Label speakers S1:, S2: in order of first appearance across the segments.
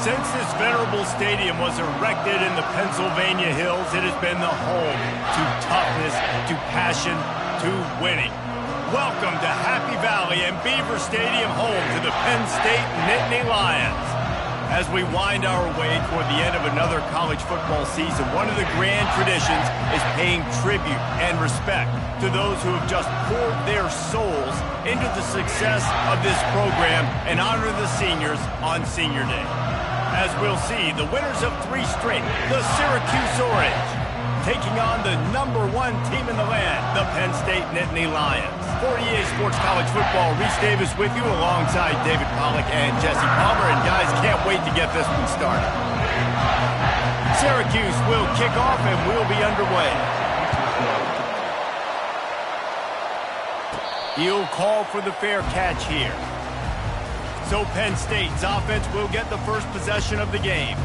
S1: Since this venerable stadium was erected in the Pennsylvania Hills, it has been the home to toughness, to passion, to winning. Welcome to Happy Valley and Beaver Stadium, home to the Penn State Nittany Lions. As we wind our way toward the end of another college football season, one of the grand traditions is paying tribute and respect to those who have just poured their souls into the success of this program and honor the seniors on Senior Day. As we'll see, the winners of 3 straight, the Syracuse Orange, taking on the #1 team in the land, the Penn State Nittany Lions. For EA Sports College Football, Reese Davis with you alongside David Pollack and Jesse Palmer. And guys, can't wait to get this one started. Syracuse will kick off and we'll be underway. He'll call for the fair catch here. So Penn State's offense will get the first possession of the game.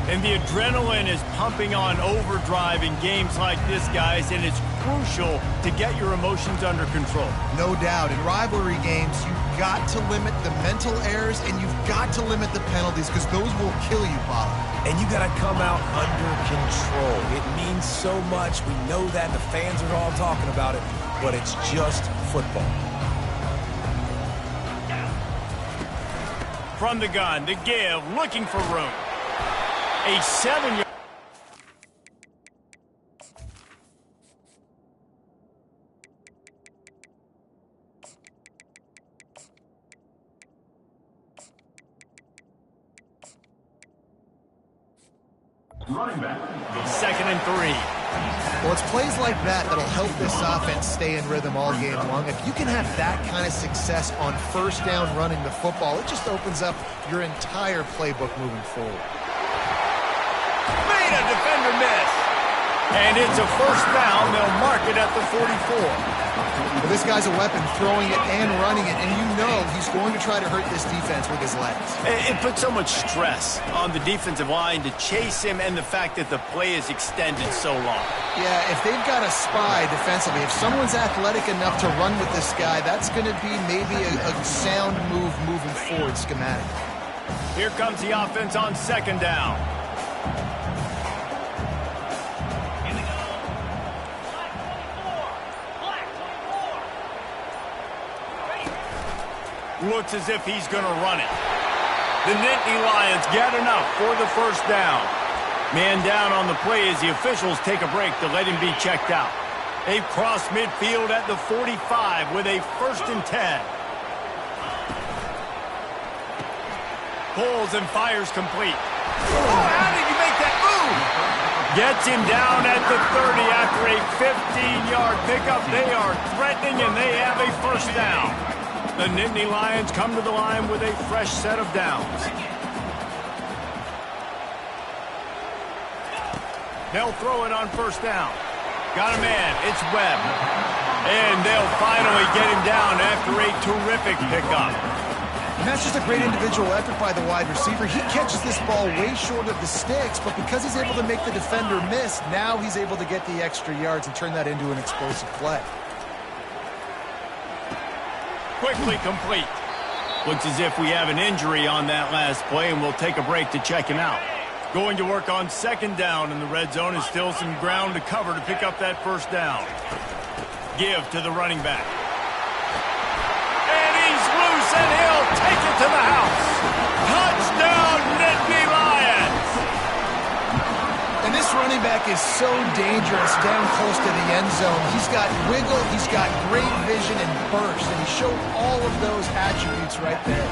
S1: And the adrenaline is pumping on overdrive in games like this, guys, and it's crucial to get your emotions under control.
S2: No doubt. In rivalry games, you've got to limit the mental errors and you've got to limit the penalties because those will kill you, Bob.
S3: And you got to come out under control. It means so much. We know that. The fans are all talking about it, but it's just football.
S1: From the gun, the give, looking for room. A 7-yard. Running back. 2nd and 3.
S2: Well, it's plays like that that'll help this offense stay in rhythm all game long. If you can have that kind of success on first down running the football, it just opens up your entire playbook moving forward.
S1: Made a defender miss. And it's a first down. They'll mark it at the 44.
S2: Well, this guy's a weapon, throwing it and running it, and you know he's going to try to hurt this defense with his legs.
S1: It puts so much stress on the defensive line to chase him and the fact that the play is extended so long.
S2: Yeah, if they've got a spy defensively, if someone's athletic enough to run with this guy, that's going to be maybe a sound move moving forward schematically.
S1: Here comes the offense on 2nd down. Looks as if he's going to run it. The Nittany Lions get enough for the first down. Man down on the play as the officials take a break to let him be checked out. They've crossed midfield at the 45 with a 1st and 10. Pulls and fires complete. Oh, how did you make that move? Gets him down at the 30 after a 15-yard pickup. They are threatening and they have a first down. The Nittany Lions come to the line with a fresh set of downs. They'll throw it on first down. Got a man. It's Webb. And they'll finally get him down after a terrific pickup.
S2: And that's just a great individual effort by the wide receiver. He catches this ball way short of the sticks, but because he's able to make the defender miss, now he's able to get the extra yards and turn that into an explosive play.
S1: Quickly complete. Looks as if we have an injury on that last play, and we'll take a break to check him out. Going to work on 2nd down in the red zone, and still some ground to cover to pick up that first down. Give to the running back. And he's loose, and he'll take it to the house. Touchdown, Nittany Lions!
S2: And this running back is so dangerous down close to the end zone. He's got wiggle, he's got great vision and burst, and he showed all of those attributes right there.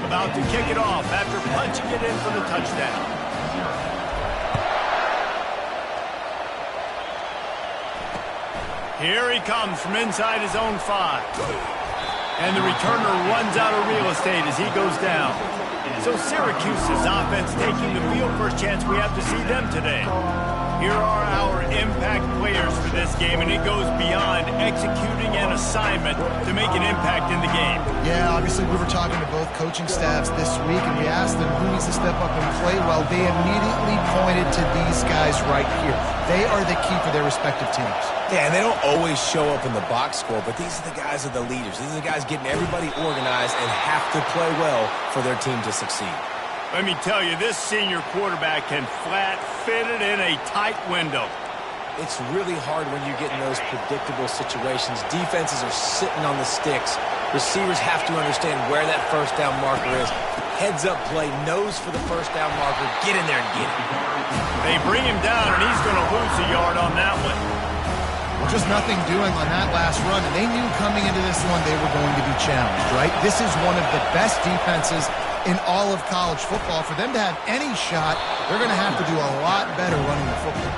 S1: About to kick it off after punching it in for the touchdown. Here he comes from inside his own 5. And the returner runs out of real estate as he goes down. So Syracuse's offense taking the field. First chance we have to see them today. Here are our impact players for this game, and it goes beyond executing an assignment to make an impact in the game.
S2: Yeah, obviously we were talking to both coaching staffs this week, and we asked them who needs to step up and play well. They immediately pointed to these guys right here. They are the key for their respective teams.
S3: Yeah, and they don't always show up in the box score, but these are the guys that are the leaders. These are the guys getting everybody organized and have to play well for their team to succeed.
S1: Let me tell you, this senior quarterback can flat fit it in a tight window.
S3: It's really hard when you get in those predictable situations. Defenses are sitting on the sticks. Receivers have to understand where that first down marker is. Heads-up play, nose for the first down marker. Get in there and get it.
S1: They bring him down, and he's going to lose a yard on that one.
S2: Well, just nothing doing on that last run, and they knew coming into this one they were going to be challenged, right? This is one of the best defenses in all of college football. For them to have any shot, they're going to have to do a lot better running the football.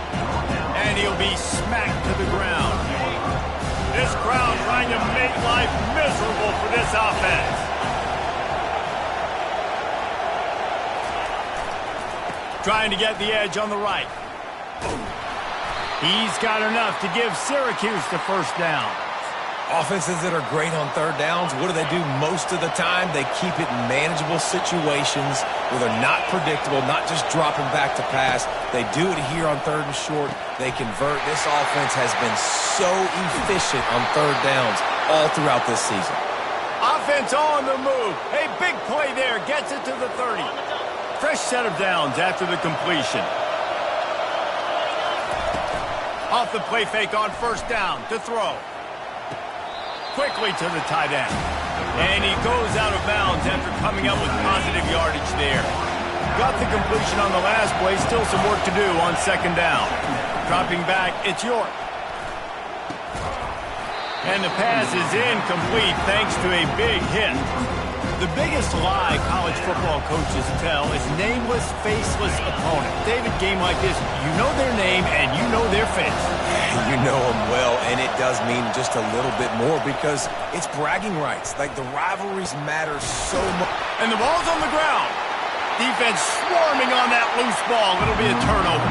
S1: And he'll be smacked to the ground. This crowd trying to make life miserable for this offense. Trying to get the edge on the right. He's got enough to give Syracuse the first down.
S3: Offenses that are great on third downs, what do? Most of the time, they keep it in manageable situations where they're not predictable, not just dropping back to pass. They do it here on third and short. They convert. This offense has been so efficient on third downs all throughout this season.
S1: Offense on the move. A big play there. Gets it to the 30. Fresh set of downs after the completion. Off the play fake on first down to throw. Quickly to the tight end. And he goes out of bounds after coming up with positive yardage there. Got the completion on the last play. Still some work to do on second down. Dropping back, it's York. And the pass is incomplete thanks to a big hit. The biggest lie college football coaches tell is nameless, faceless opponent. David, game like this, you know their name and you know their face.
S3: You know them well, and it does mean just a little bit more because it's bragging rights. Like, the rivalries matter so much.
S1: And the ball's on the ground. Defense swarming on that loose ball. It'll be a turnover.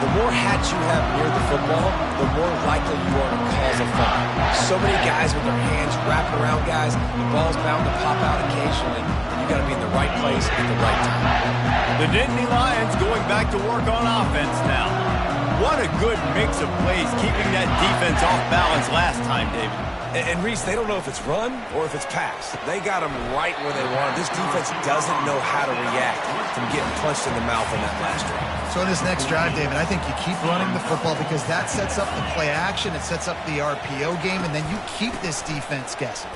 S3: The more hats you have near the football, the more likely you are to cause a foul. So many guys with their hands wrapping around guys, the ball's bound to pop out occasionally. You got to be in the right place at the right time.
S1: The Nittany Lions going back to work on offense now. What a good mix of plays, keeping that defense off balance last time, David.
S3: And Reese, they don't know if it's run or if it's pass. They got them right where they want. This defense doesn't know how to react from getting punched in the mouth on that last drive.
S2: So in this next drive, David, I think you keep running the football because that sets up the play action, it sets up the RPO game, and then you keep this defense guessing.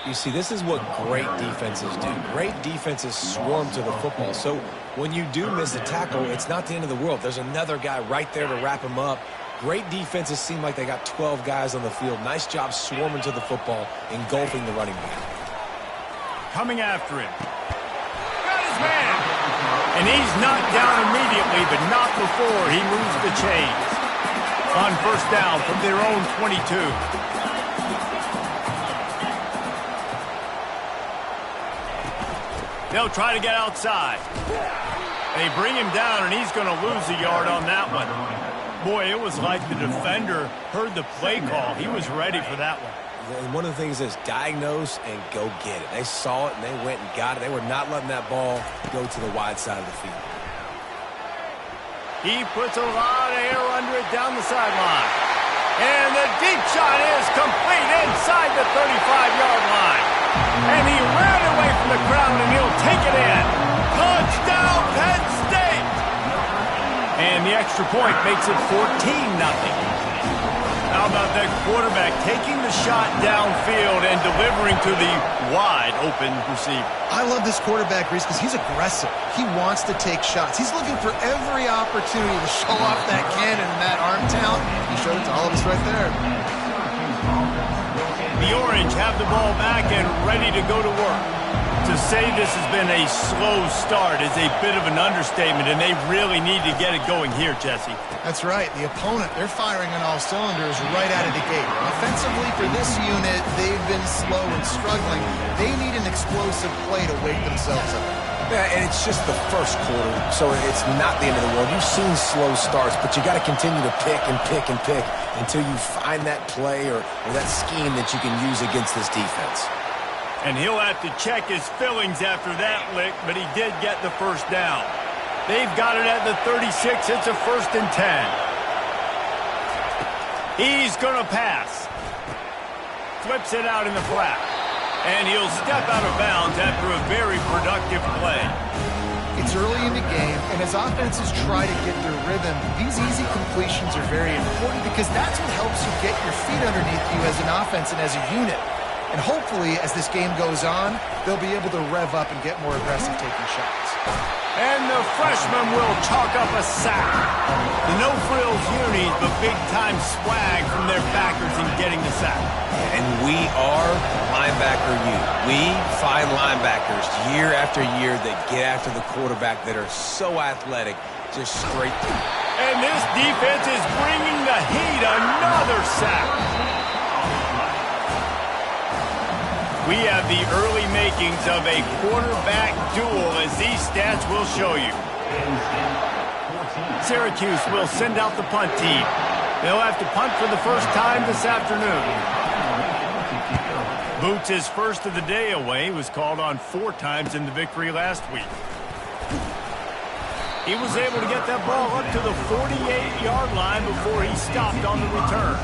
S3: You see, this is what great defenses do. Great defenses swarm to the football. So when you do miss a tackle, it's not the end of the world. There's another guy right there to wrap him up. Great defenses seem like they got 12 guys on the field. Nice job swarming to the football, engulfing the running back.
S1: Coming after him. Got his man. And he's knocked down immediately, but not before he moves the chains. On first down from their own 22. They'll try to get outside. They bring him down, and he's going to lose a yard on that one. Boy, it was like the defender heard the play call. He was ready for that one.
S3: And one of the things is diagnose and go get it. They saw it, and they went and got it. They were not letting that ball go to the wide side of the field.
S1: He puts a lot of air under it down the sideline. And the deep shot is complete inside the 35-yard line. And he ran away from the crowd, and he'll take it in. Touchdown, Penn State! And the extra point makes it 14-0. How about that quarterback taking the shot downfield and delivering to the wide-open receiver?
S2: I love this quarterback, Reese, because he's aggressive. He wants to take shots. He's looking for every opportunity to show off that cannon and that arm talent. He showed it to all of us right there.
S1: The Orange have the ball back and ready to go to work. To say this has been a slow start is a bit of an understatement, and they really need to get it going here, Jesse.
S2: That's right. The opponent, they're firing on all cylinders right out of the gate. Offensively, for this unit, they've been slow and struggling. They need an explosive play to wake themselves up.
S3: Yeah, and it's just the first quarter, so it's not the end of the world. You've seen slow starts, but you got to continue to pick and pick and pick until you find that play or that scheme that you can use against this defense.
S1: And he'll have to check his fillings after that lick, but he did get the first down. They've got it at the 36. It's a 1st and 10. He's going to pass. Flips it out in the flat. And he'll step out of bounds after a very productive play.
S2: It's early in the game, and as offenses try to get their rhythm, these easy completions are very important because that's what helps you get your feet underneath you as an offense and as a unit. And hopefully, as this game goes on, they'll be able to rev up and get more aggressive taking shots.
S1: And the freshman will chalk up a sack. The no-frills unis, but big-time swag from their backers in getting the sack.
S3: And we are linebacker unit. We find linebackers year after year that get after the quarterback that are so athletic, just straight through.
S1: And this defense is bringing the heat. Another sack. We have the early makings of a quarterback duel, as these stats will show you. Syracuse will send out the punt team. They'll have to punt for the first time this afternoon. Boots' first of the day away was called on 4 times in the victory last week. He was able to get that ball up to the 48-yard line before he stopped on the return.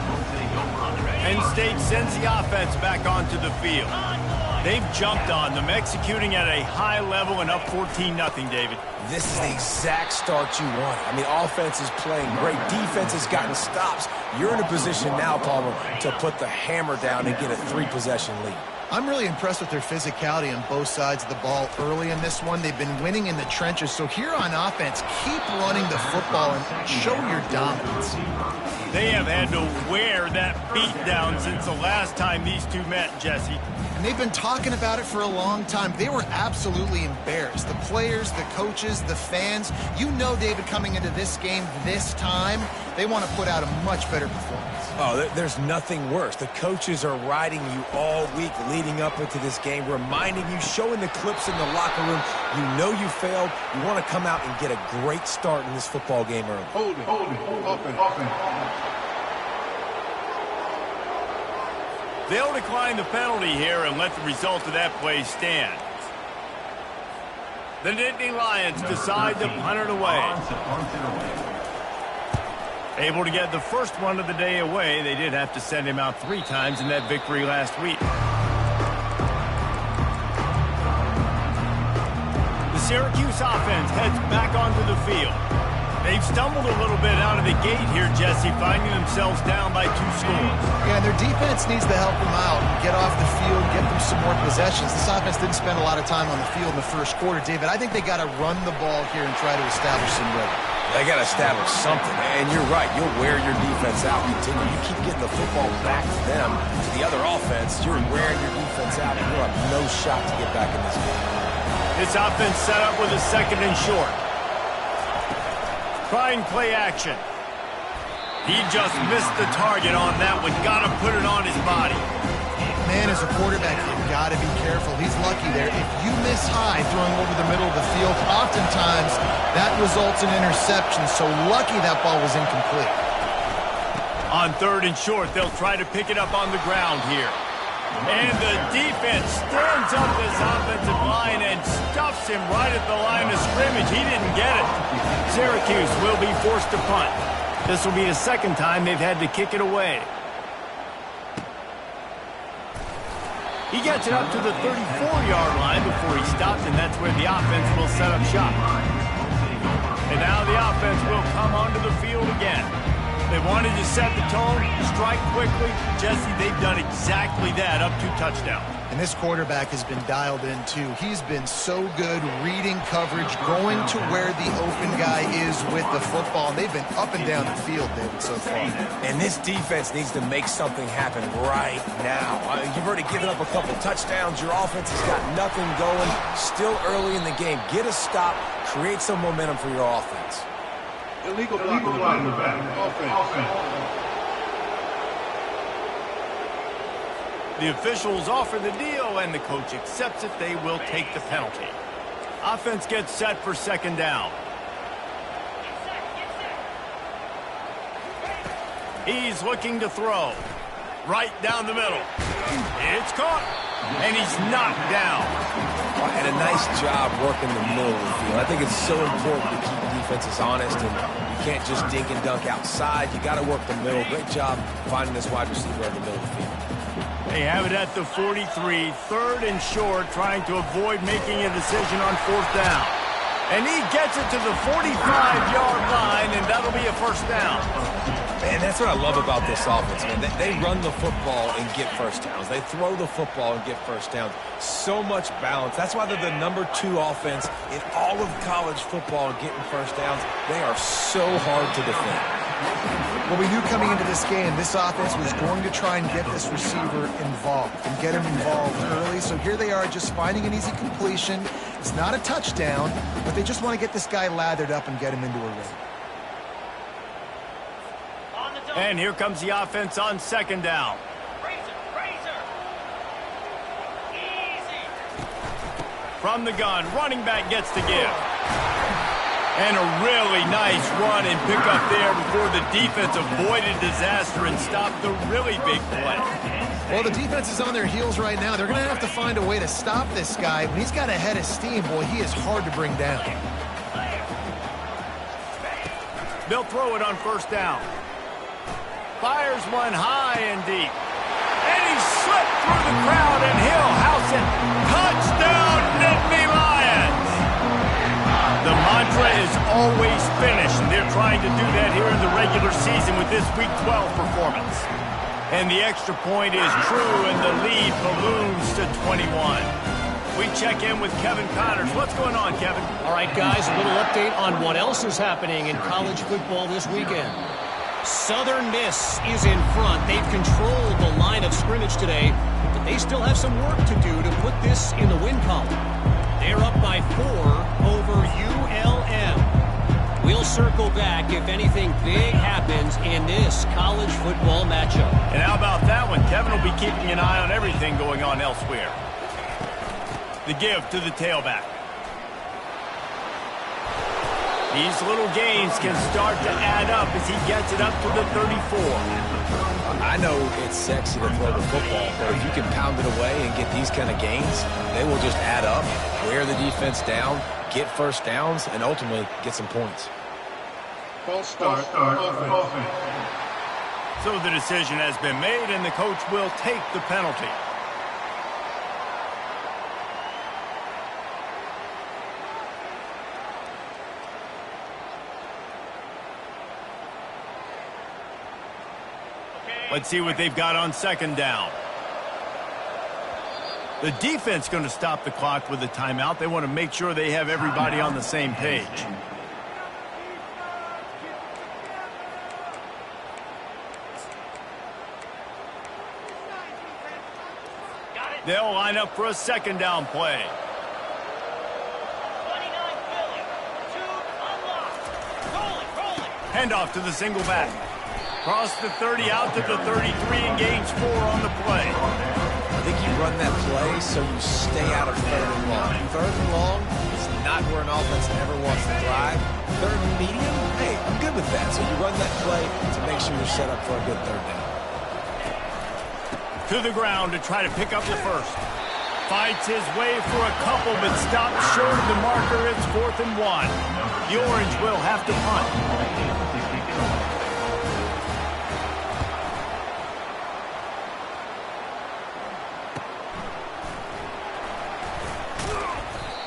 S1: Penn State sends the offense back onto the field. They've jumped on them, executing at a high level and up 14-0, David.
S3: This is the exact start you want. I mean, offense is playing great. Defense has gotten stops. You're in a position now, Palmer, to put the hammer down and get a 3-possession lead.
S2: I'm really impressed with their physicality on both sides of the ball early in this one. They've been winning in the trenches. So here on offense, keep running the football and show your dominance.
S1: They have had to wear that beat down since the last time these two met, Jesse.
S2: And they've been talking about it for a long time. They were absolutely embarrassed. The players, the coaches, the fans. You know, David, coming into this game this time, they want to put out a much better performance.
S3: Oh, there's nothing worse. The coaches are riding you all week leading up into this game, reminding you, showing the clips in the locker room. You know you failed. You want to come out and get a great start in this football game early.
S4: Hold it, open.
S1: They'll decline the penalty here and let the result of that play stand. The Nittany Lions decide to punt it away. Able to get the first one of the day away. They did have to send him out 3 times in that victory last week. The Syracuse offense heads back onto the field. They've stumbled a little bit out of the gate here, Jesse, finding themselves down by 2 scores.
S2: Yeah, and their defense needs to help them out, get off the field, get them some more possessions. This offense didn't spend a lot of time on the field in the first quarter, David. I think they got to run the ball here and try to establish some rhythm.
S3: They got to establish something, and you're right. You'll wear your defense out. Continue. You keep getting the football back to them, to the other offense. You're wearing your defense out, and you'll have no shot to get back in this game.
S1: This offense set up with a 2nd and short. Trying play action. He just missed the target on that one. Got to put it on his body.
S2: Man, as a quarterback, you've got to be careful. He's lucky there. If you miss high throwing over the middle of the field, oftentimes that results in interception. So lucky that ball was incomplete.
S1: On 3rd and short, they'll try to pick it up on the ground here. And the defense stands up this offensive line and stuffs him right at the line of scrimmage. He didn't get it. Syracuse will be forced to punt. This will be the 2nd time they've had to kick it away. He gets it up to the 34-yard line before he stops, and that's where the offense will set up shop. And now the offense will come onto the field again. They wanted to set the tone, strike quickly. Jesse, they've done exactly that, up 2 touchdowns.
S2: And this quarterback has been dialed in, too. He's been so good reading coverage, going to where the open guy is with the football. And they've been up and down the field, David, so far.
S3: And this defense needs to make something happen right now. You've already given up a couple touchdowns. Your offense has got nothing going. Still early in the game. Get a stop. Create some momentum for your offense.
S4: Illegal line in the back. Offense.
S1: The officials offer the deal, and the coach accepts it. They will take the penalty. Offense gets set for 2nd down. He's looking to throw. Right down the middle. It's caught, and he's knocked down.
S3: And a nice job working the middle of the field. I think it's so important to keep defenses honest, and you can't just dink and dunk outside. You got to work the middle. Great job finding this wide receiver in the middle of the field.
S1: They have it at the 43, third and short, trying to avoid making a decision on fourth down. And he gets it to the 45-yard line, and that'll be a first down.
S3: Man, that's what I love about this offense, man. They run the football and get first downs. They throw the football and get first downs. So much balance. That's why they're the #2 offense in all of college football getting first downs. They are so hard to defend.
S2: Well, we knew coming into this game, this offense was going to try and get this receiver involved and get him involved early. So here they are just finding an easy completion. It's not a touchdown, but they just want to get this guy lathered up and get him into a rhythm.
S1: And here comes the offense on second down. From the gun, running back gets the give. And a really nice run and pick up there before the defense avoided disaster and stopped the really big play.
S2: Well, the defense is on their heels right now. They're going to have to find a way to stop this guy. When he's got a head of steam, boy, he is hard to bring down.
S1: They'll throw it on first down. Fires one high and deep. And he slipped through the crowd, and he'll house it. Touchdown, Nittany Lions! The mantra is always finish, and they're trying to do that here in the regular season with this Week 12 performance. And the extra point is true, and the lead balloons to 21. We check in with Kevin Connors. What's going on, Kevin?
S5: All right, guys, a little update on what else is happening in college football this weekend. Southern Miss is in front. They've controlled the line of scrimmage today, but they still have some work to do to put this in the win column. They're up by 4 over ULM. We'll circle back if anything big happens in this college football matchup.
S1: And how about that one? Kevin will be keeping an eye on everything going on elsewhere. The give to the tailback. These little gains can start to add up as he gets it up to the 34.
S3: I know it's sexy to throw the football, but if you can pound it away and get these kind of gains, they will just add up, wear the defense down, get first downs, and ultimately get some points.
S4: False start. Offense.
S1: So the decision has been made, and the coach will take the penalty. Let's see what they've got on second down. The defense going to stop the clock with a timeout. They want to make sure they have everybody on the same page. They'll line up for a second down play. Handoff to the single back. Cross the 30 out to the 33 and gains 4 on the play.
S3: I think you run that play so you stay out of third and long. Third and long is not where an offense ever wants to drive. Third and medium, hey, I'm good with that. So you run that play to make sure you're set up for a good third down.
S1: To the ground to try to pick up the first. Fights his way for a couple, but stops short of the marker. It's 4th and 1. The Orange will have to punt.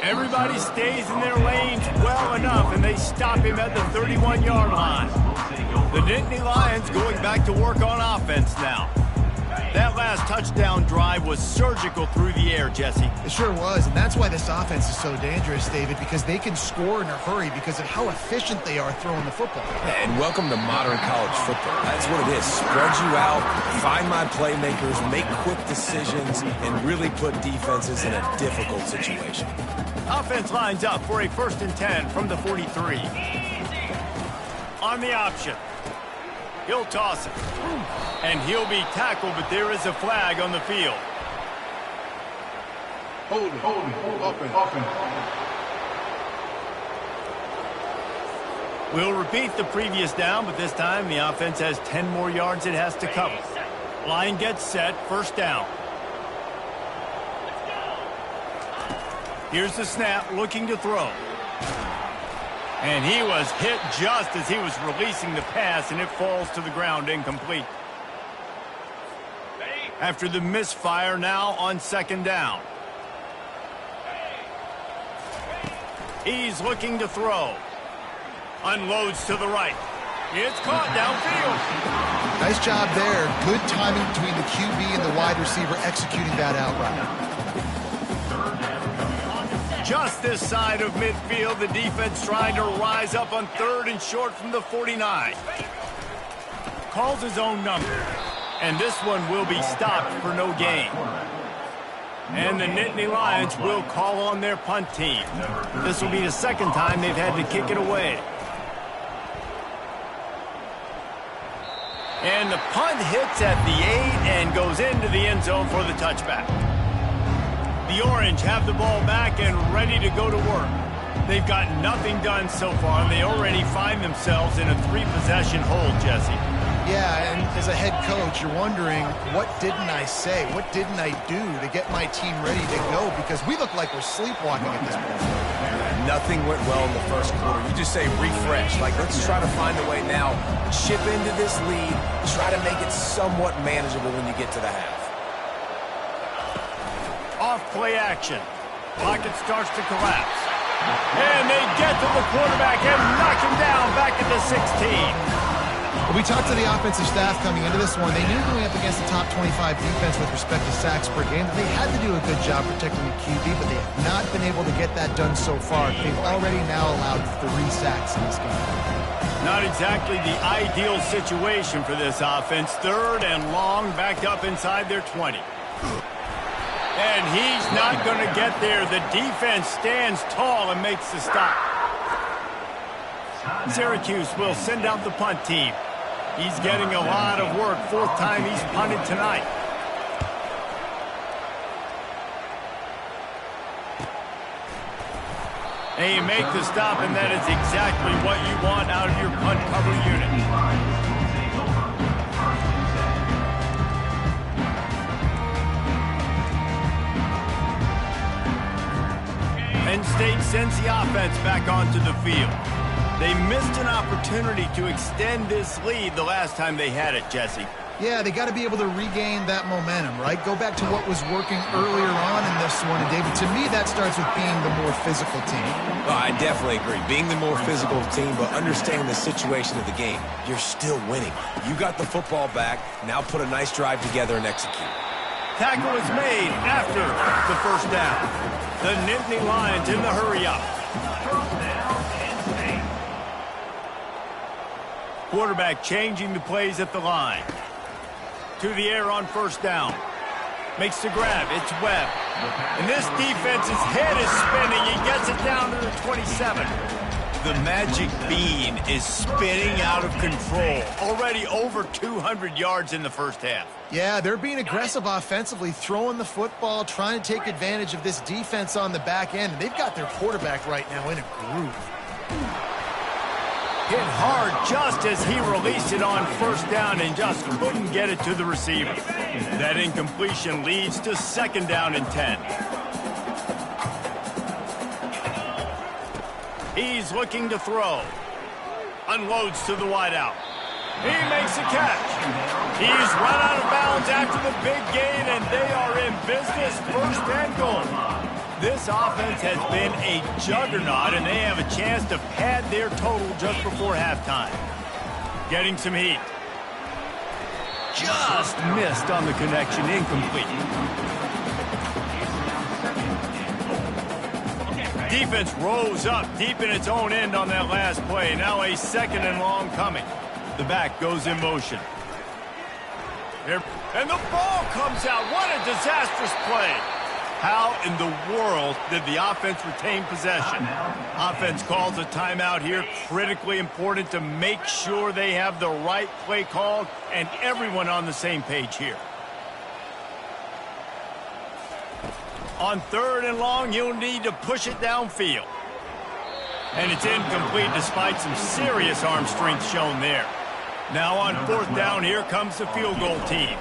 S1: Everybody stays in their lanes well enough, and they stop him at the 31-yard line. The Nittany Lions going back to work on offense now. That last touchdown drive was surgical through the air, Jesse.
S2: It sure was, and that's why this offense is so dangerous, David, because they can score in a hurry because of how efficient they are throwing the football.
S3: And welcome to modern college football. That's what it is. Spread you out, find my playmakers, make quick decisions, and really put defenses in a difficult situation.
S1: Offense lines up for a 1st and 10 from the 43. On the option. He'll toss it. And he'll be tackled, but there is a flag on the field.
S4: Hold it. Offense.
S1: We'll repeat the previous down, but this time the offense has 10 more yards it has to cover. Line gets set, first down. Here's the snap, looking to throw. And he was hit just as he was releasing the pass, and it falls to the ground incomplete. After the misfire, now on second down. He's looking to throw. Unloads to the right. It's caught downfield.
S2: Nice job there. Good timing between the QB and the wide receiver executing that out route.
S1: Just this side of midfield, the defense trying to rise up on 3rd and short from the 49. Calls his own number. And this one will be stopped for no gain. And the Nittany Lions will call on their punt team. This will be the second time they've had to kick it away. And the punt hits at the 8 and goes into the end zone for the touchback. The Orange have the ball back and ready to go to work. They've got nothing done so far, and they already find themselves in a 3-possession hold, Jesse.
S2: Yeah, and as a head coach, you're wondering, what didn't I say? What didn't I do to get my team ready to go? Because we look like we're sleepwalking at this point.
S3: Nothing went well in the first quarter. You just say refresh. Like, let's try to find a way now, chip into this lead, try to make it somewhat manageable when you get to the half.
S1: Off play action. Pocket starts to collapse. And they get to the quarterback and knock him down back at the 16.
S2: We talked to the offensive staff coming into this one. They knew going up against the top 25 defense with respect to sacks per game that they had to do a good job protecting the QB, but they have not been able to get that done so far. They've already now allowed 3 sacks in this game.
S1: Not exactly the ideal situation for this offense. 3rd and long, backed up inside their 20. And he's not going to get there. The defense stands tall and makes the stop. Syracuse will send out the punt team. He's getting a lot of work. 4th time he's punted tonight. And you make the stop, and that is exactly what you want out of your punt cover unit. Penn State sends the offense back onto the field. They missed an opportunity to extend this lead the last time they had it, Jesse.
S2: Yeah, they got to be able to regain that momentum, right? Go back to what was working earlier on in this one. And, David, to me, that starts with being the more physical team.
S3: Well, I definitely agree. Being the more physical team, but understanding the situation of the game. You're still winning. You got the football back. Now put a nice drive together and execute.
S1: Tackle is made after the first down. The Nittany Lions in the hurry-up. Quarterback changing the plays at the line. To the air on first down. Makes the grab. It's Webb. And this defense's head is spinning. He gets it down to the 27. The magic bean is spinning out of control. Already over 200 yards in the first half.
S2: Yeah, they're being aggressive offensively, throwing the football, trying to take advantage of this defense on the back end. They've got their quarterback right now in a groove.
S1: Hit hard just as he released it on first down and just couldn't get it to the receiver. That incompletion leads to second down and 10. He's looking to throw. Unloads to the wideout. He makes a catch. He's run out of bounds after the big gain, and they are in business, 1st and goal. This offense has been a juggernaut, and they have a chance to pad their total just before halftime. Getting some heat. Just missed on the connection, incomplete. Defense rose up deep in its own end on that last play. Now a 2nd and long coming. The back goes in motion. And the ball comes out. What a disastrous play. How in the world did the offense retain possession? Offense calls a timeout here. Critically important to make sure they have the right play called and everyone on the same page here. On 3rd and long, you'll need to push it downfield. And it's incomplete despite some serious arm strength shown there. Now on 4th down, here comes the field goal team.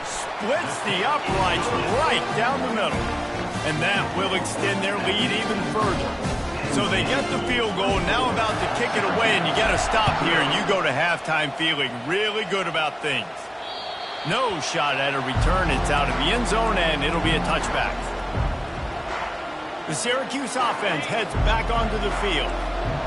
S1: Splits the uprights right down the middle. And that will extend their lead even further. So they get the field goal, now about to kick it away, and you get a stop here, and you go to halftime feeling really good about things. No shot at a return. It's out of the end zone, and it'll be a touchback. The Syracuse offense heads back onto the field.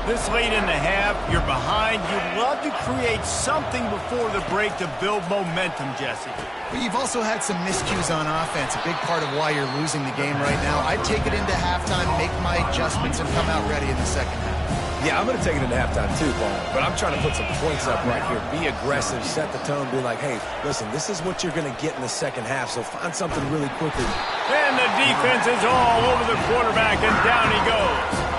S1: This late in the half, you're behind. You'd love to create something before the break to build momentum, Jesse.
S2: But you've also had some miscues on offense, a big part of why you're losing the game right now. I'd take it into halftime, make my adjustments, and come out ready in the second half.
S3: Yeah, I'm going to take it into halftime too, Paul. But I'm trying to put some points up right here. Be aggressive, set the tone, be like, hey, listen, this is what you're going to get in the second half, so find something really quickly.
S1: And the defense is all over the quarterback, and down he goes.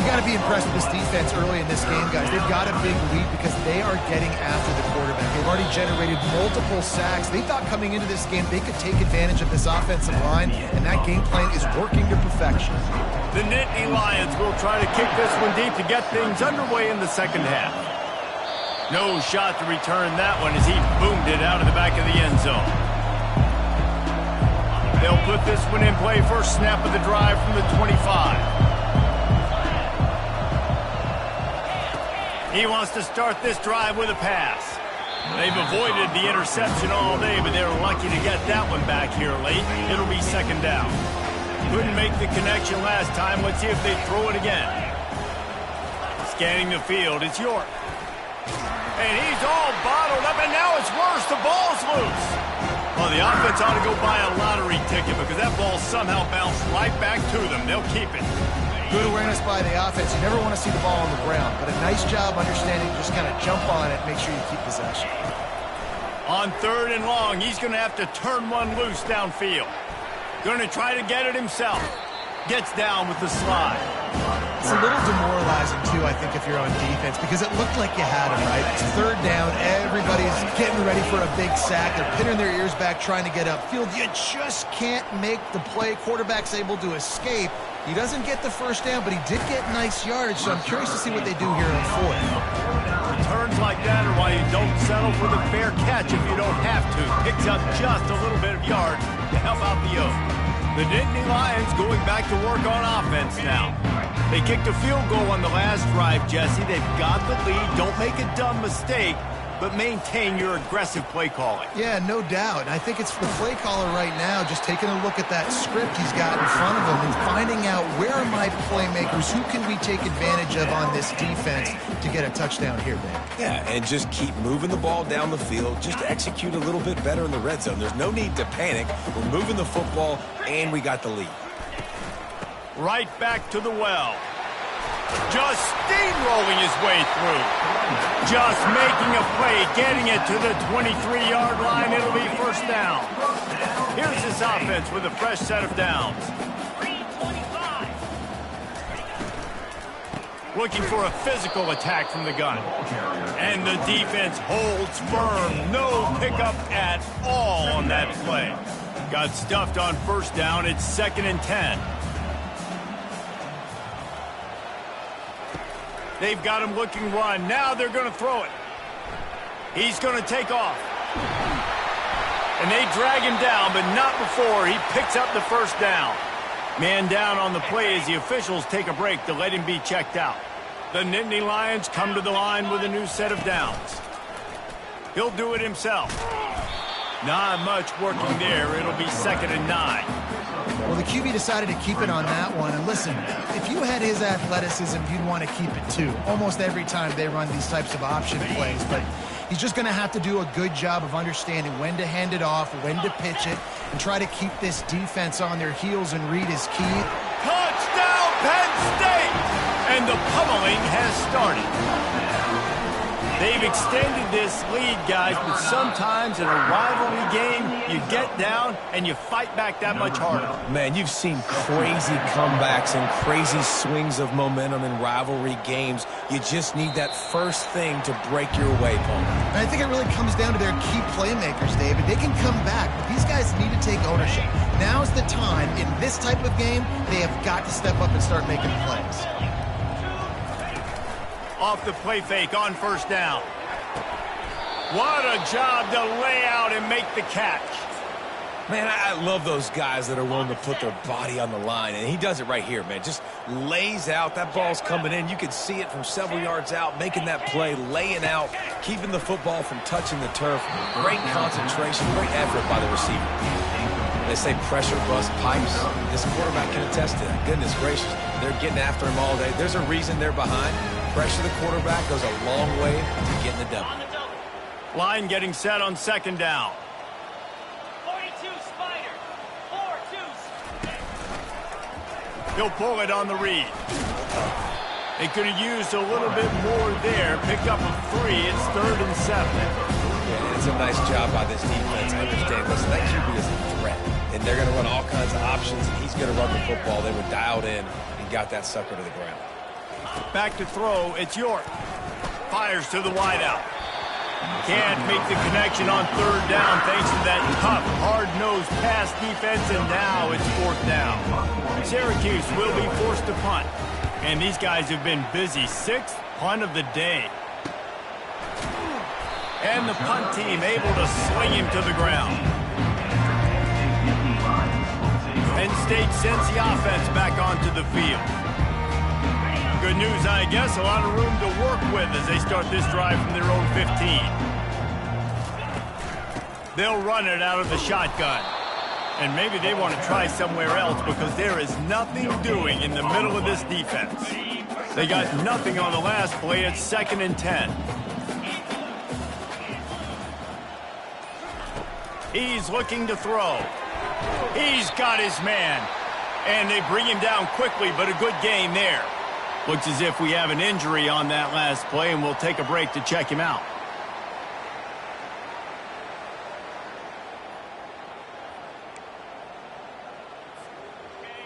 S2: You got to be impressed with this defense early in this game, guys. They've got a big lead because they are getting after the quarterback. They've already generated multiple sacks. They thought coming into this game they could take advantage of this offensive line, and that game plan is working to perfection.
S1: The Nittany Lions will try to kick this one deep to get things underway in the second half. No shot to return that one as he boomed it out of the back of the end zone. They'll put this one in play. First snap of the drive from the 25. He wants to start this drive with a pass. They've avoided the interception all day, but they were lucky to get that one back here late. It'll be second down. Couldn't make the connection last time. Let's see if they throw it again. Scanning the field, it's York. And he's all bottled up, and now it's worse. The ball's loose. Well, the offense ought to go buy a lottery ticket because that ball somehow bounced right back to them. They'll keep it.
S2: Good awareness by the offense. You never want to see the ball on the ground, but a nice job understanding just kind of jump on it, make sure you keep possession.
S1: On third and long, he's going to have to turn one loose downfield. Going to try to get it himself. Gets down with the slide.
S2: It's a little demoralizing, too, I think, if you're on defense, because it looked like you had him, right? It's third down. Everybody's getting ready for a big sack. They're pinning their ears back, trying to get upfield. You just can't make the play. Quarterback's able to escape. He doesn't get the first down, but he did get nice yardage, so I'm curious to see what they do here on fourth.
S1: Returns like that are why you don't settle for the fair catch if you don't have to. Picks up just a little bit of yard to help out the Oak. The Nittany Lions going back to work on offense now. They kicked a field goal on the last drive, Jesse. They've got the lead. Don't make a dumb mistake, but maintain your aggressive play calling.
S2: Yeah, no doubt. I think it's the play caller right now just taking a look at that script he's got in front of him and finding out where are my playmakers, who can we take advantage of on this defense to get a touchdown here, man.
S3: Yeah, and just keep moving the ball down the field. Just execute a little bit better in the red zone. There's no need to panic. We're moving the football, and we got the lead.
S1: Right back to the well. Just steamrolling his way through. Just making a play, getting it to the 23-yard line. It'll be first down. Here's this offense with a fresh set of downs. Looking for a physical attack from the gun. And the defense holds firm. No pickup at all on that play. Got stuffed on first down. It's 2nd and 10. They've got him looking run. Now they're going to throw it. He's going to take off. And they drag him down, but not before he picks up the first down. Man down on the play as the officials take a break to let him be checked out. The Nittany Lions come to the line with a new set of downs. He'll do it himself. Not much working there. It'll be 2nd and 9.
S2: Well, the QB decided to keep it on that one. And listen, if you had his athleticism, you'd want to keep it too. Almost every time they run these types of option plays. But he's just going to have to do a good job of understanding when to hand it off, when to pitch it, and try to keep this defense on their heels and read his key.
S1: Touchdown, Penn State! And the pummeling has started. They've extended this lead, guys, but sometimes in a rivalry game, you get down and you fight back that much harder.
S3: Man, you've seen crazy comebacks and crazy swings of momentum in rivalry games. You just need that first thing to break your way, Paul.
S2: And I think it really comes down to their key playmakers, David. They can come back, but these guys need to take ownership. Now's the time. In this type of game, they have got to step up and start making plays.
S1: Off the play fake on first down. What a job to lay out and make the catch.
S3: Man, I love those guys that are willing to put their body on the line, and he does it right here, man. Just lays out. That ball's coming in. You can see it from several yards out, making that play, laying out, keeping the football from touching the turf. Great concentration, great effort by the receiver. They say pressure busts pipes. This quarterback can attest to that. Goodness gracious, they're getting after him all day. There's a reason they're behind. Pressure the quarterback goes a long way to getting the W.
S1: Line getting set on second down.
S6: 42 Spider. 4-2.
S1: He'll pull it on the read. They could have used a little bit more there. Picked up a 3. It's 3rd and 7.
S3: Yeah, it's a nice job by this defense. I understand. Listen, that QB is a threat. And they're going to run all kinds of options, and he's going to run the football. They were dialed in and got that sucker to the ground.
S1: Back to throw. It's York. Fires to the wideout. Can't make the connection on 3rd down thanks to that tough, hard-nosed pass defense, and now it's 4th down. Syracuse will be forced to punt. And these guys have been busy. 6th punt of the day. And the punt team able to sling him to the ground. Penn State sends the offense back onto the field. Good news, I guess, a lot of room to work with as they start this drive from their own 15. They'll run it out of the shotgun. And maybe they want to try somewhere else because there is nothing doing in the middle of this defense. They got nothing on the last play. It's 2nd and 10. He's looking to throw. He's got his man. And they bring him down quickly, but a good gain there. Looks as if we have an injury on that last play, and we'll take a break to check him out.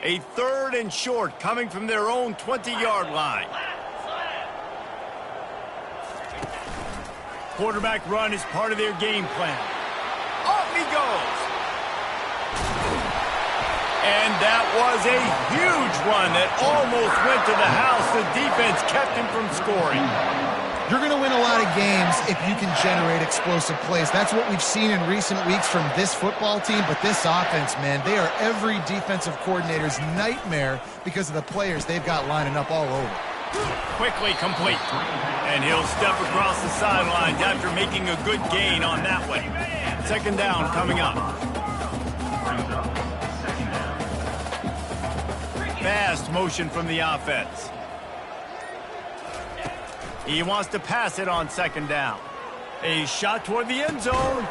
S1: A 3rd and short coming from their own 20-yard line. Quarterback run is part of their game plan. Off he goes. And that was a huge run that almost went to the house. The defense kept him from scoring.
S2: You're going to win a lot of games if you can generate explosive plays. That's what we've seen in recent weeks from this football team. But this offense, man, they are every defensive coordinator's nightmare because of the players they've got lining up all over.
S1: Quickly complete. And he'll step across the sidelines after making a good gain on that one. 2nd down coming up. Fast motion from the offense. He wants to pass it on 2nd down. A shot toward the end zone.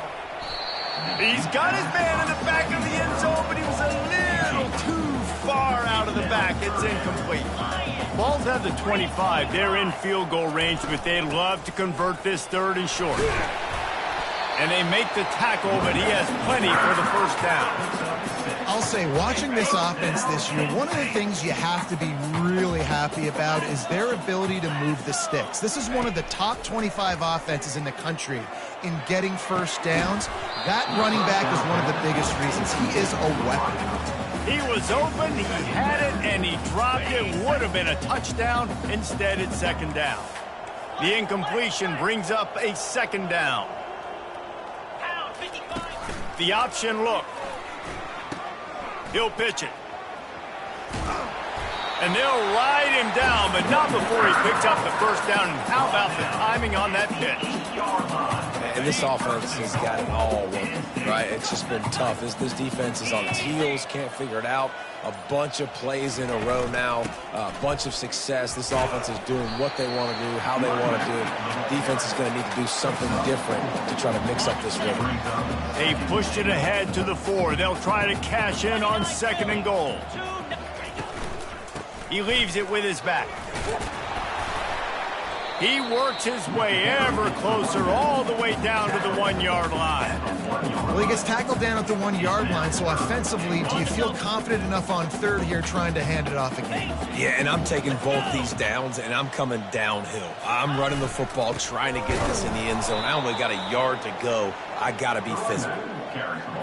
S1: He's got his man in the back of the end zone, but he was a little too far out of the back. It's incomplete. Ball's at the 25. They're in field goal range, but they'd love to convert this 3rd and short. And they make the tackle, but he has plenty for the 1st down.
S2: I'll say, watching this offense this year, one of the things you have to be really happy about is their ability to move the sticks. This is one of the top 25 offenses in the country in getting 1st downs. That running back is one of the biggest reasons. He is a weapon.
S1: He was open, he had it, and he dropped it. Would have been a touchdown. Instead, it's 2nd down. The incompletion brings up a 2nd down. The option look. He'll pitch it. And they'll ride him down, but not before he picks up the 1st down. And how about the timing on that pitch?
S3: And this offense has got it all working, right? It's just been tough. This defense is on its heels, can't figure it out. A bunch of plays in a row now, a bunch of success. This offense is doing what they want to do, how they want to do it. Defense is going to need to do something different to try to mix up this rhythm.
S1: They pushed it ahead to the 4. They'll try to cash in on 2nd and goal. He leaves it with his back. He works his way ever closer all the way down to the 1-yard line.
S2: Well, he gets tackled down at the 1-yard line, so offensively, do you feel confident enough on 3rd here trying to hand it off again?
S3: Yeah, and I'm taking both these downs, and I'm coming downhill. I'm running the football, trying to get this in the end zone. I only got a yard to go. I got to be physical.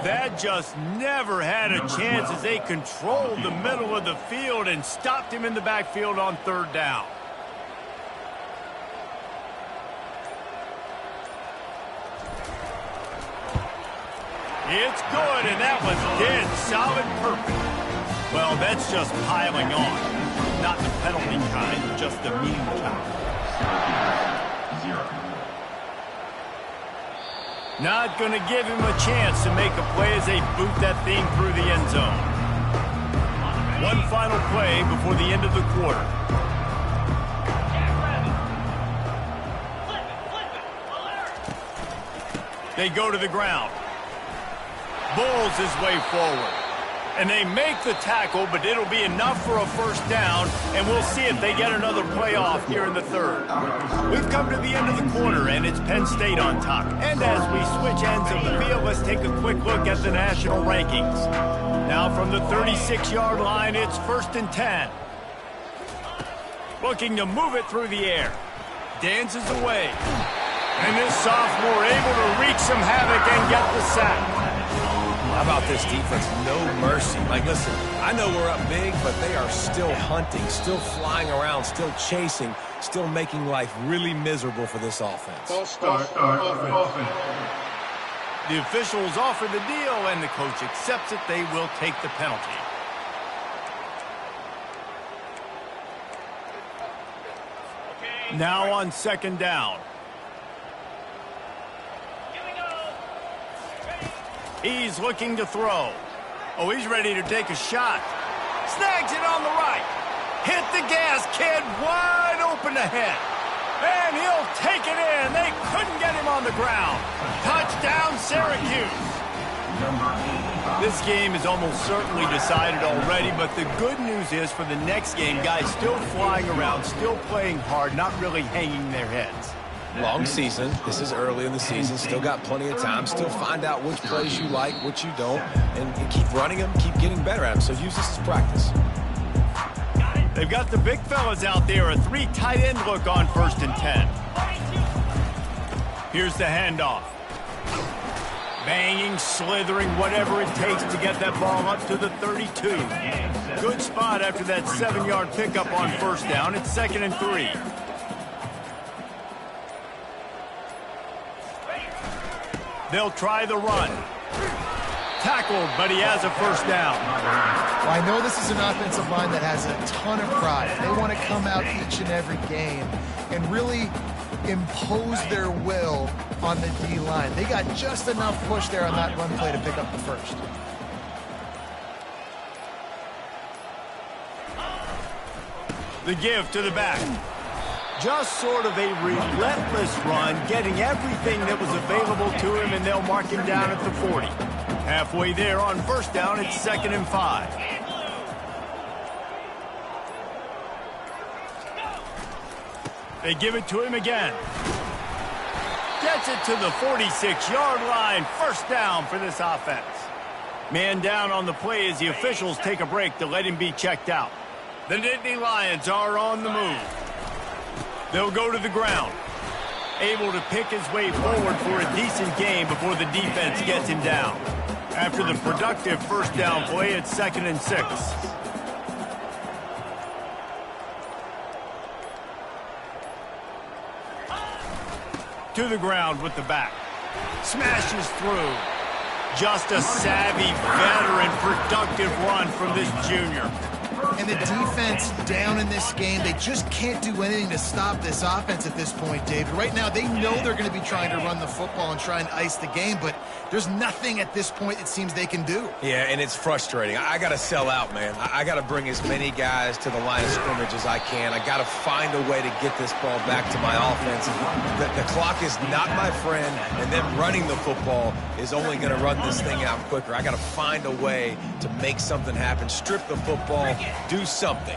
S1: That just never had a chance as they controlled the middle of the field and stopped him in the backfield on 3rd down. It's good, and that was dead solid perfect. Well, that's just piling on. not the penalty kind, just the mean kind. Not going to give him a chance to make a play as they boot that thing through the end zone. One final play before the end of the quarter. They go to the ground. Bulls his way forward. And they make the tackle, but it'll be enough for a first down, and we'll see if they get another play off here in the third. We've come to the end of the quarter, and it's Penn State on top. And as we switch ends of the field, let's take a quick look at the national rankings. Now from the 36-yard line, it's 1st and 10. Looking to move it through the air. Dances away. And this sophomore able to wreak some havoc and get the sack.
S3: How about this defense? No mercy. Like, listen, I know we're up big, but they are still hunting, still flying around, still chasing, still making life really miserable for this offense.
S4: Start offense.
S1: The officials offer the deal, and the coach accepts it. They will take the penalty. Now on 2nd down. He's looking to throw. Oh, he's ready to take a shot. Snags it on the right. Hit the gas, kid. Wide open ahead. And he'll take it in. They couldn't get him on the ground. Touchdown, Syracuse. This game is almost certainly decided already, but the good news is for the next game, guys still flying around, still playing hard, not really hanging their heads.
S3: Long season. This is early in the season. Still got plenty of time. Still find out which plays you like, which you don't, and keep running them, keep getting better at them. So use this as practice.
S1: They've got the big fellas out there. A 3 tight end look on 1st and 10. Here's the handoff. Banging, slithering, whatever it takes to get that ball up to the 32. Good spot after that 7-yard pickup on 1st down. It's 2nd and 3. They'll try the run. Tackled, but he has a 1st down.
S2: Well, I know this is an offensive line that has a ton of pride. They want to come out each and every game and really impose their will on the D-line. They got just enough push there on that run play to pick up the 1st.
S1: The give to the back. Just sort of a relentless run, getting everything that was available to him, and they'll mark him down at the 40. Halfway there on 1st down, it's 2nd and 5. They give it to him again. Gets it to the 46-yard line. 1st down for this offense. Man down on the play as the officials take a break to let him be checked out. The Nittany Lions are on the move. They'll go to the ground. Able to pick his way forward for a decent game before the defense gets him down. After the productive 1st down play, it's 2nd and 6. To the ground with the back. Smashes through. Just a savvy, veteran, productive run from this junior.
S2: And the defense down in this game, they just can't do anything to stop this offense at this point, David. Right now, they know they're going to be trying to run the football and try and ice the game, but there's nothing at this point it seems they can do.
S3: Yeah, and it's frustrating. I got to sell out, man. I got to bring as many guys to the line of scrimmage as I can. I got to find a way to get this ball back to my offense. The clock is not my friend, and then running the football is only going to run this thing out quicker. I got to find a way to make something happen, strip the football, do something.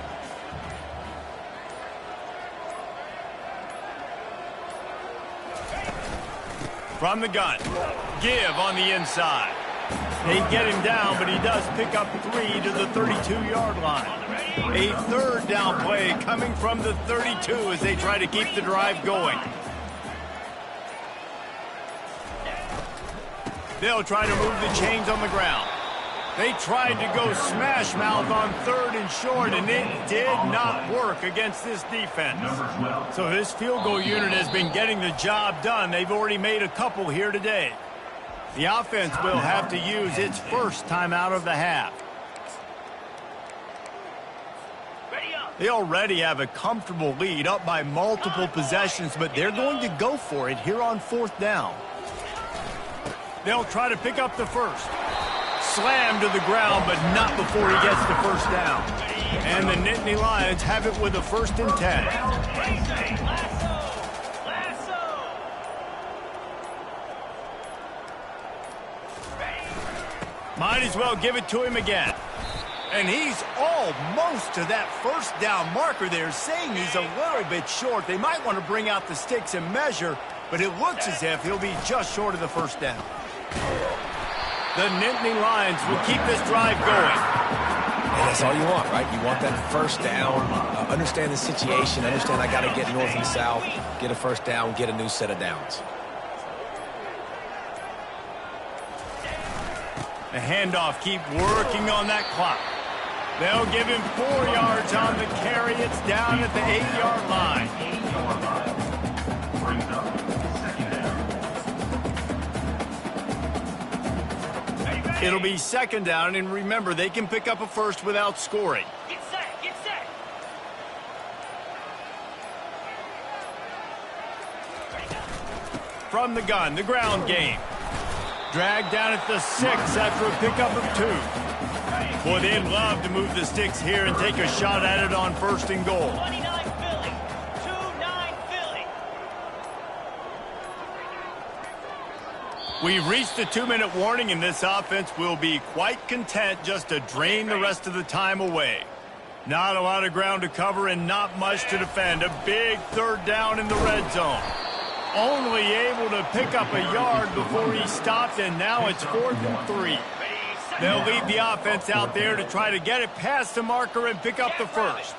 S1: From the gun. Give on the inside. They get him down, but he does pick up 3 to the 32-yard line. A 3rd down play coming from the 32 as they try to keep the drive going. They'll try to move the chains on the ground. They tried to go smash mouth on 3rd and short, and it did not work against this defense. So this field goal unit has been getting the job done. They've already made a couple here today. The offense will have to use its 1st timeout of the half.
S6: Ready up.
S1: They already have a comfortable lead, up by multiple possessions, but they're going to go for it here on 4th down. They'll try to pick up the first. Slammed to the ground, but not before he gets the first down. And the Nittany Lions have it with a 1st and 10. Might as well give it to him again. And he's almost to that 1st down marker there, saying he's a little bit short. They might want to bring out the sticks and measure, but it looks as if he'll be just short of the 1st down. The Nittany Lions will keep this drive going.
S3: And that's all you want, right? You want that 1st down, understand the situation, understand I got to get north and south, get a 1st down, get a new set of downs.
S1: The handoff, keep working on that clock. They'll give him 4 yards on the carry. It's down at the 8-yard line. It'll be 2nd down, and remember, they can pick up a first without scoring.
S6: Get set, get set.
S1: From the gun, the ground game. Dragged down at the 6 after a pickup of 2. Boy, they'd love to move the sticks here and take a shot at it on 1st and goal.
S6: 29 Philly. 2-9 Philly.
S1: We've reached the 2-minute warning, and this offense will be quite content just to drain the rest of the time away. Not a lot of ground to cover and not much to defend. A big 3rd down in the red zone. Only able to pick up a yard before he stopped, and now it's 4th and 3. They'll leave the offense out there to try to get it past the marker and pick up the first.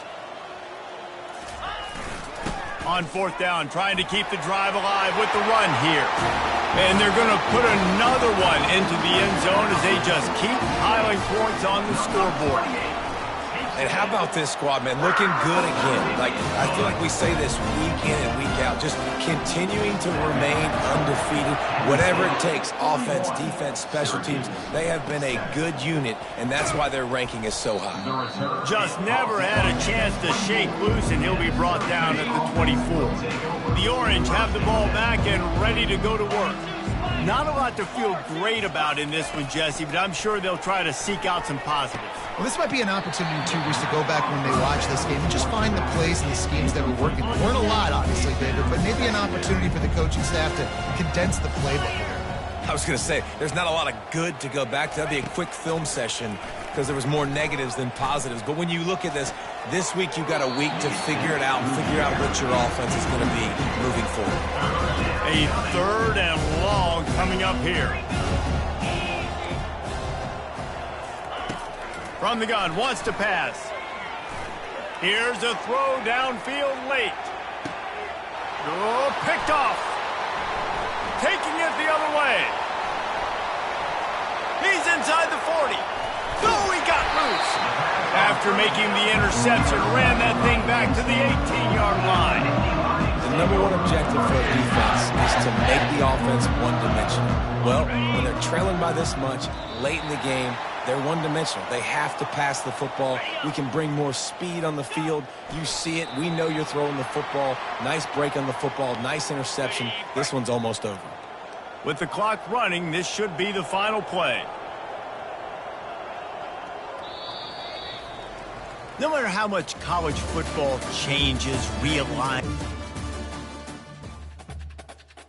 S1: On 4th down, trying to keep the drive alive with the run here. And they're going to put another one into the end zone as they just keep piling points on the scoreboard.
S3: And how about this squad, man? Looking good again. Like, I feel like we say this week in and week out, just continuing to remain undefeated. Whatever it takes, offense, defense, special teams, they have been a good unit, and that's why their ranking is so high.
S1: Just never had a chance to shake loose, and he'll be brought down at the 24. The Orange have the ball back and ready to go to work. Not a lot to feel great about in this one, Jesse, but I'm sure they'll try to seek out some positives.
S2: Well, this might be an opportunity, too, Reese, to go back when they watch this game and just find the plays and the schemes that were working. There weren't a lot, obviously, David, but maybe an opportunity for the coaching staff to condense the playbook here.
S3: I was going to say, there's not a lot of good to go back to. That'd be a quick film session because there was more negatives than positives. But when you look at this week you've got a week to figure it out and figure out what your offense is going to be moving forward.
S1: A 3rd and long coming up here. From the gun, wants to pass. Here's a throw downfield late. Oh, picked off. Taking it the other way. He's inside the 40. Oh, he got loose. After making the interception, ran that thing back to the 18-yard line.
S3: The number one objective for a defense is to make the offense one-dimensional. Well, when they're trailing by this much, late in the game, they're one-dimensional. They have to pass the football. We can bring more speed on the field. You see it. We know you're throwing the football. Nice break on the football. Nice interception. This one's almost over.
S1: With the clock running, this should be the final play. No matter how much college football changes, realigns,